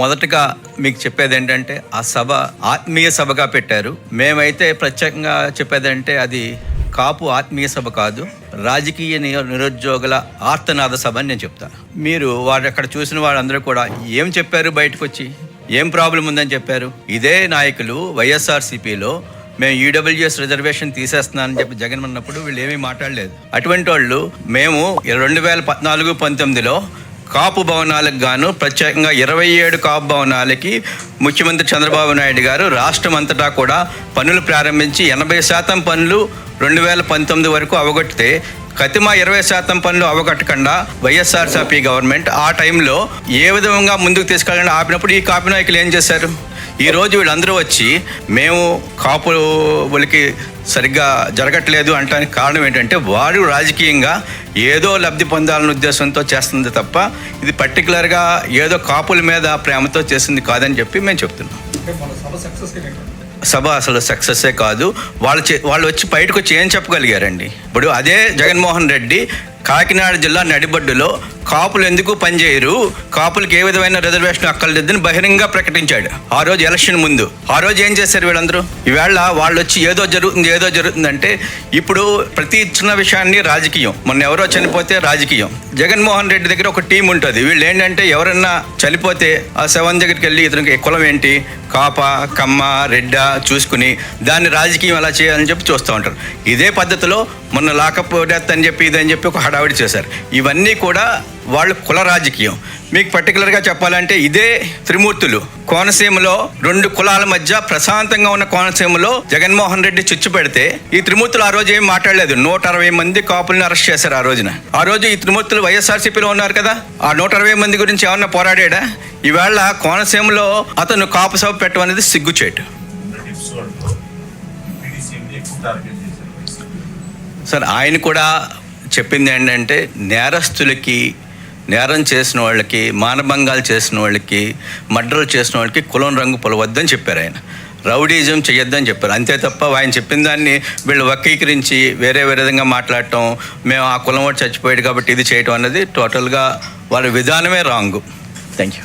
మొదటగా మీకు చెప్పేది ఏంటంటే ఆ సభ ఆత్మీయ సభగా పెట్టారు. మేమైతే ప్రత్యేకంగా చెప్పేదంటే అది కాపు ఆత్మీయ సభ కాదు, రాజకీయ నిరుద్యోగుల ఆర్తనాద సభ అని నేను చెప్తాను. మీరు వాడు అక్కడ చూసిన వాళ్ళందరూ కూడా ఏం చెప్పారు, బయటకు వచ్చి ఏం ప్రాబ్లం ఉందని చెప్పారు. ఇదే నాయకులు వైఎస్ఆర్సీపీలో మేము ఈడబ్ల్యూఎస్ రిజర్వేషన్ తీసేస్తున్నానని చెప్పి జగన్ అన్నప్పుడు వీళ్ళు ఏమీ మాట్లాడలేదు. అటువంటి వాళ్ళు మేము 2014-19లో కాపు భవనాలకు గాను ప్రత్యేకంగా 27 కాపు భవనాలకి ముఖ్యమంత్రి చంద్రబాబు నాయుడు గారు రాష్ట్రం అంతటా కూడా పనులు ప్రారంభించి 80% పనులు 2019 వరకు అవగొట్టితే కతిమ 20% పనులు అవగొట్టకుండా వైఎస్ఆర్సీపీ గవర్నమెంట్ ఆ టైంలో ఏ విధంగా ముందుకు తీసుకెళ్ళాలని ఆపినప్పుడు ఈ కాపు నాయకులు ఏం చేశారు? ఈరోజు వీళ్ళందరూ వచ్చి మేము కాపులకి సరిగ్గా జరగట్లేదు అంటానికి కారణం ఏంటంటే వారు రాజకీయంగా ఏదో లబ్ధి పొందాలనే ఉద్దేశంతో చేస్తుంది తప్ప ఇది పర్టికులర్గా ఏదో కాపుల మీద ప్రేమతో చేసింది కాదని చెప్పి మేము చెప్తున్నాం. సభ అసలు సక్సెస్సే కాదు. వాళ్ళు వచ్చి బయటకు వచ్చి ఏం చెప్పగలిగారండి? ఇప్పుడు అదే జగన్మోహన్ రెడ్డి కాకినాడ జిల్లా నడిబడ్డులో కాపులు ఎందుకు పనిచేయరు, కాపులకు ఏ విధమైన రిజర్వేషన్ అక్కర్లేదని బహిరంగ ప్రకటించాడు ఆ రోజు ఎలక్షన్ ముందు. ఆ రోజు ఏం చేశారు వీళ్ళందరూ? ఈవేళ వాళ్ళు వచ్చి ఏదో జరుగుతుందంటే ఇప్పుడు ప్రతి చిన్న విషయాన్ని రాజకీయం. మొన్న ఎవరో చనిపోతే రాజకీయం. జగన్మోహన్ రెడ్డి దగ్గర ఒక టీం ఉంటుంది. వీళ్ళు ఏంటంటే ఎవరన్నా చనిపోతే ఆ శవం దగ్గరికి వెళ్ళి ఇతనికి కులం ఏంటి, కాప, కమ్మ, రెడ్డ చూసుకుని దాన్ని రాజకీయం ఎలా చేయాలని చెప్పి చూస్తూ ఉంటారు. ఇదే పద్ధతిలో మొన్న లాకప్ డెత్ అని చెప్పి ఇదని చెప్పి ఒక హడావిడి చేశారు. ఇవన్నీ కూడా వాళ్ళు కుల రాజకీయం. మీకు పర్టికులర్గా చెప్పాలంటే ఇదే త్రిమూర్తులు కోనసీమలో 2 కులాల మధ్య ప్రశాంతంగా ఉన్న కోనసీమలో జగన్మోహన్ రెడ్డి చుచ్చు పెడితే ఈ త్రిమూర్తులు ఆ రోజు ఏం మాట్లాడలేదు. 160 మంది కాపుల్ని అరెస్ట్ చేశారు ఆ రోజున. ఆ రోజు ఈ త్రిమూర్తులు వైఎస్ఆర్సీపీలో ఉన్నారు కదా, ఆ 160 మంది గురించి ఏమన్నా పోరాడా? ఈవేళ కోనసీమలో అతను కాపు సభ పెట్టమనేది సిగ్గుచేటు. సార్ ఆయన కూడా చెప్పింది ఏంటంటే నేరస్తులకి, నేరం చేసిన వాళ్ళకి, మానభంగాలు చేసిన వాళ్ళకి, మర్డర్లు చేసిన వాళ్ళకి కులం రంగు పొలవద్దని చెప్పారు. ఆయన రౌడీజం చేయొద్దని చెప్పారు. అంతే తప్ప ఆయన చెప్పిన దాన్ని వీళ్ళు వక్రీకరించి వేరే విధంగా మాట్లాడటం, మేము ఆ కులం వాడు చచ్చిపోయాడు కాబట్టి ఇది చేయటం అన్నది టోటల్గా వాళ్ళ విధానమే రాంగు. Thank you.